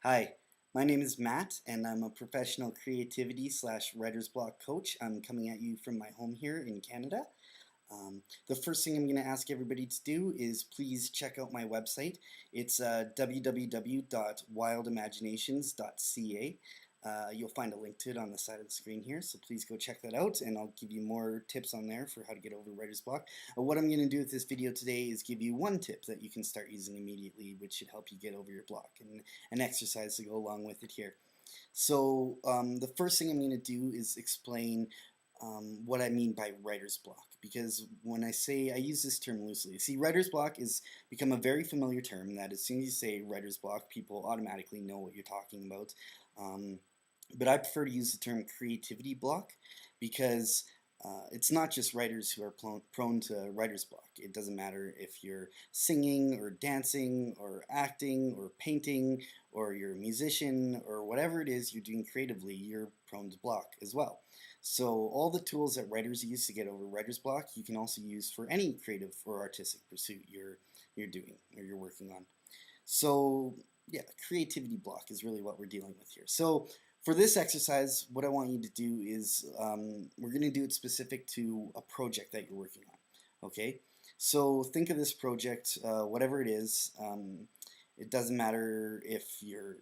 Hi, my name is Matt, and I'm a professional creativity slash writer's block coach. I'm coming at you from my home here in Canada. The first thing I'm going to ask everybody to do is please check out my website. It's www.wildimaginations.ca. You'll find a link to it on the side of the screen here, so please go check that out, and I'll give you more tips on there for how to get over writer's block. What I'm going to do with this video today is give you one tip that you can start using immediately, which should help you get over your block, and an exercise to go along with it here. So the first thing I'm going to do is explain what I mean by writer's block, because when I use this term loosely. See, writer's block has become a very familiar term that as soon as you say writer's block, people automatically know what you're talking about. But I prefer to use the term creativity block because it's not just writers who are prone to writer's block. It doesn't matter if you're singing or dancing or acting or painting or you're a musician or whatever it is you're doing creatively, you're prone to block as well. So all the tools that writers use to get over writer's block, you can also use for any creative or artistic pursuit you're doing or you're working on. So yeah, creativity block is really what we're dealing with here. So for this exercise, what I want you to do is we're going to do it specific to a project that you're working on. Okay, so think of this project, whatever it is. It doesn't matter if you're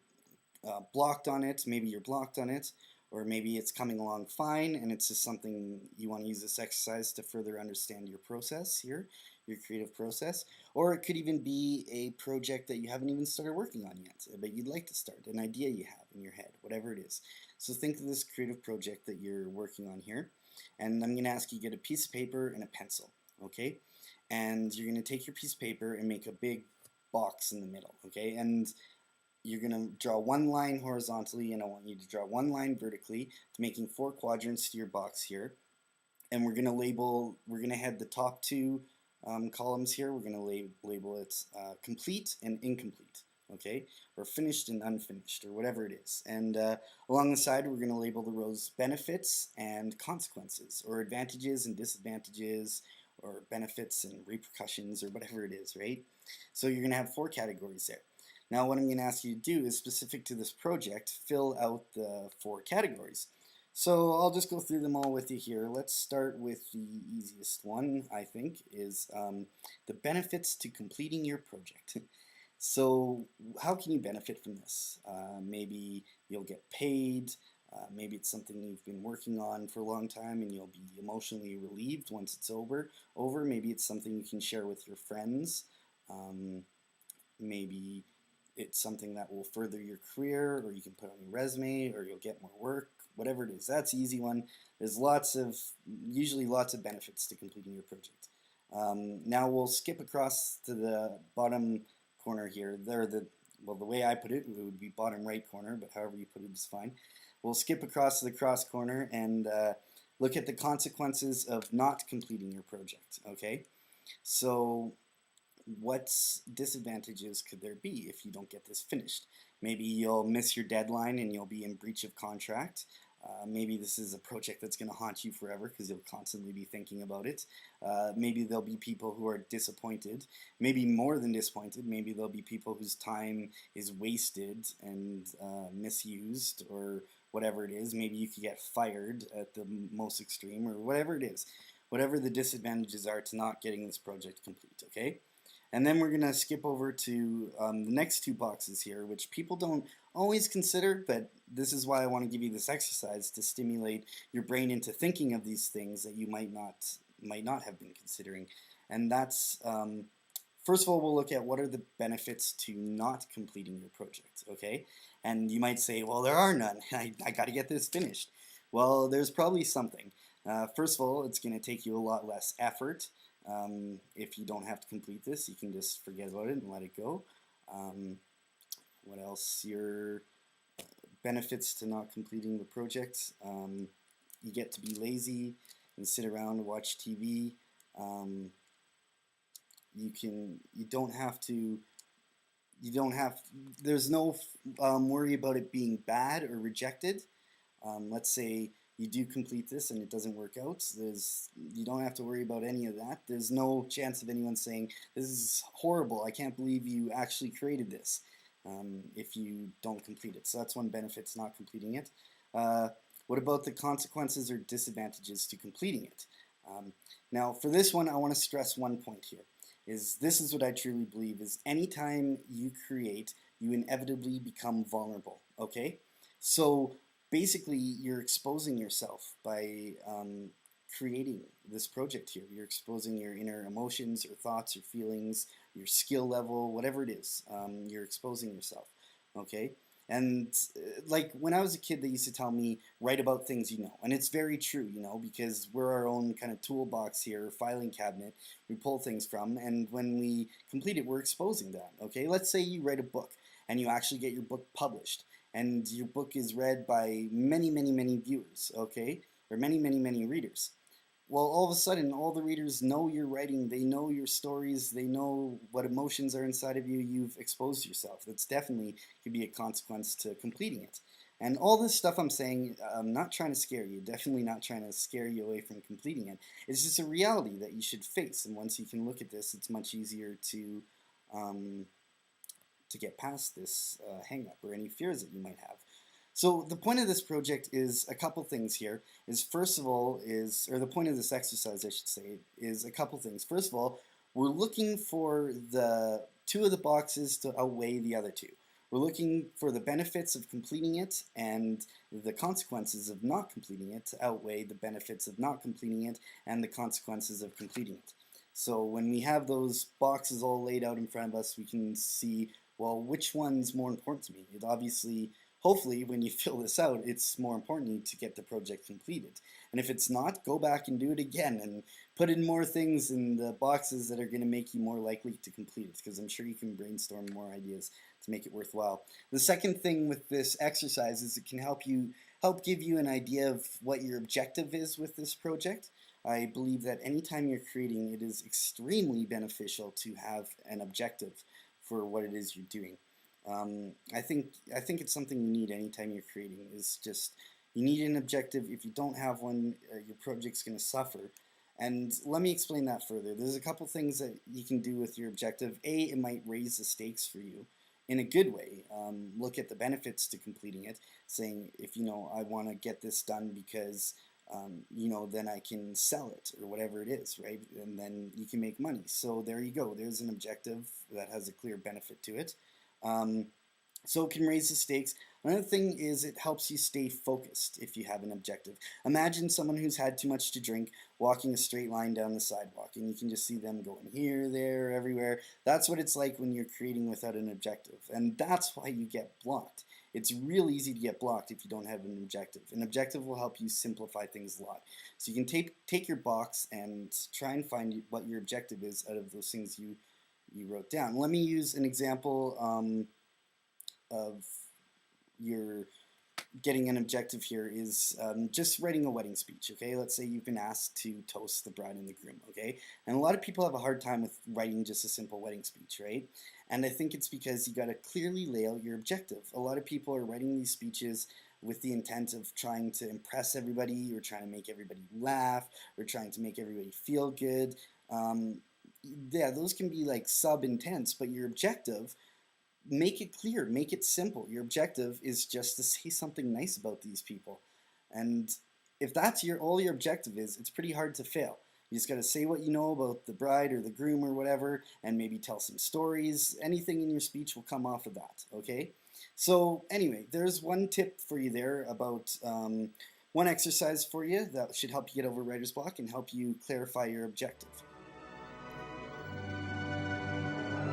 blocked on it. Maybe you're blocked on it, or maybe it's coming along fine and it's just something you want to use this exercise to further understand your process here, your creative process. Or it could even be a project that you haven't even started working on yet, but you'd like to start, an idea you have in your head, whatever it is. So think of this creative project that you're working on here, and I'm going to ask you to get a piece of paper and a pencil, okay? And you're going to take your piece of paper and make a big box in the middle, okay? And you're going to draw one line horizontally, and I want you to draw one line vertically, making 4 quadrants to your box here. And we're going to head the top 2 columns here. We're going to label it complete and incomplete, okay? Or finished and unfinished, or whatever it is. And along the side, we're going to label the rows benefits and consequences, or advantages and disadvantages, or benefits and repercussions, or whatever it is, right? So you're going to have 4 categories there. Now what I'm going to ask you to do is specific to this project, fill out the 4 categories. So I'll just go through them all with you here. Let's start with the easiest one, I think, is the benefits to completing your project. So how can you benefit from this? Maybe you'll get paid, maybe it's something you've been working on for a long time and you'll be emotionally relieved once it's over. Maybe it's something you can share with your friends. Maybe it's something that will further your career, or you can put on your resume, or you'll get more work, whatever it is. That's an easy one. There's usually lots of benefits to completing your project. Now we'll skip across to the bottom corner here. The way I put it would be bottom right corner, but however you put it is fine. We'll skip across to the cross corner and look at the consequences of not completing your project, okay? So what disadvantages could there be if you don't get this finished? Maybe you'll miss your deadline and you'll be in breach of contract. Maybe this is a project that's going to haunt you forever because you'll constantly be thinking about it. Maybe there'll be people who are disappointed, maybe more than disappointed. Maybe there'll be people whose time is wasted and misused, or whatever it is. Maybe you could get fired at the most extreme, or whatever it is. Whatever the disadvantages are to not getting this project complete, okay? And then we're going to skip over to the next 2 boxes here, which people don't always consider, but this is why I want to give you this exercise to stimulate your brain into thinking of these things that you might not have been considering. And that's, first of all, we'll look at what are the benefits to not completing your project, okay? And you might say, well, there are none. I got to get this finished. Well, there's probably something. First of all, it's going to take you a lot less effort. If you don't have to complete this, you can just forget about it and let it go. What else? Your benefits to not completing the project. You get to be lazy and sit around and watch TV. There's no worry about it being bad or rejected. Let's say you do complete this and it doesn't work out, you don't have to worry about any of that. There's no chance of anyone saying, this is horrible, I can't believe you actually created this. if you don't complete it. So that's one benefit to not completing it. What about the consequences or disadvantages to completing it? Now, for this one, I want to stress one point here. This is what I truly believe is anytime you create, you inevitably become vulnerable, okay? So basically, you're exposing yourself by creating this project here. You're exposing your inner emotions or thoughts or feelings, your skill level, whatever it is. You're exposing yourself, okay? And like when I was a kid, they used to tell me, write about things you know. And it's very true, you know, because we're our own kind of toolbox here, filing cabinet, we pull things from. And when we complete it, we're exposing that, okay? Let's say you write a book and you actually get your book published. And your book is read by many, many, many viewers, okay? Or many, many, many readers. Well, all of a sudden, all the readers know your writing, they know your stories, they know what emotions are inside of you, you've exposed yourself. That's definitely could be a consequence to completing it. And all this stuff I'm saying, I'm not trying to scare you, definitely not trying to scare you away from completing it. It's just a reality that you should face, and once you can look at this, it's much easier to get past this hang-up or any fears that you might have. So the point of this project is a couple things here. First of all, or the point of this exercise, I should say, is a couple things. First of all, we're looking for the two of the boxes to outweigh the other two. We're looking for the benefits of completing it and the consequences of not completing it to outweigh the benefits of not completing it and the consequences of completing it. So when we have those boxes all laid out in front of us, we can see, well, which one's more important to me? It obviously, hopefully, when you fill this out, it's more important to get the project completed. And if it's not, go back and do it again and put in more things in the boxes that are going to make you more likely to complete it, because I'm sure you can brainstorm more ideas to make it worthwhile. The second thing with this exercise is it can help give you an idea of what your objective is with this project. I believe that anytime you're creating, it is extremely beneficial to have an objective for what it is you're doing. I think it's something you need anytime you're creating. Is just you need an objective. If you don't have one, your project's going to suffer. And let me explain that further. There's a couple things that you can do with your objective. A, it might raise the stakes for you in a good way. Look at the benefits to completing it, saying if I want to get this done because then I can sell it or whatever it is, right? And then you can make money. So there you go. There's an objective that has a clear benefit to it. So it can raise the stakes. Another thing is it helps you stay focused if you have an objective. Imagine someone who's had too much to drink walking a straight line down the sidewalk, and you can just see them going here, there, everywhere. That's what it's like when you're creating without an objective, and that's why you get blocked. It's real easy to get blocked if you don't have an objective. An objective will help you simplify things a lot. So you can take your box and try and find what your objective is out of those things you wrote down. Let me use an example of your getting an objective here is just writing a wedding speech, okay? Let's say you've been asked to toast the bride and the groom, okay? And a lot of people have a hard time with writing just a simple wedding speech, right? And I think it's because you got to clearly lay out your objective. A lot of people are writing these speeches with the intent of trying to impress everybody or trying to make everybody laugh or trying to make everybody feel good. Yeah, those can be like sub-intense, but your objective, make it clear, make it simple. Your objective is just to say something nice about these people. And if that's all your objective is, it's pretty hard to fail. You just got to say what you know about the bride or the groom or whatever, and maybe tell some stories. Anything in your speech will come off of that, okay? So anyway, there's one tip for you there about one exercise for you that should help you get over writer's block and help you clarify your objective.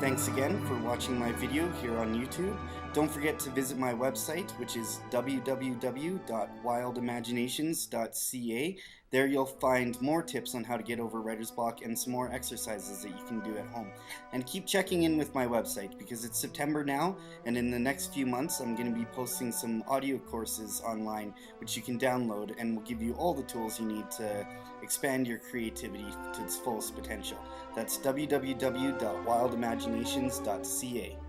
Thanks again for watching my video here on YouTube. Don't forget to visit my website, which is www.wildimaginations.ca. There you'll find more tips on how to get over writer's block and some more exercises that you can do at home. And keep checking in with my website because it's September now, and in the next few months I'm going to be posting some audio courses online which you can download and will give you all the tools you need to expand your creativity to its fullest potential. That's www.wildimaginations.ca.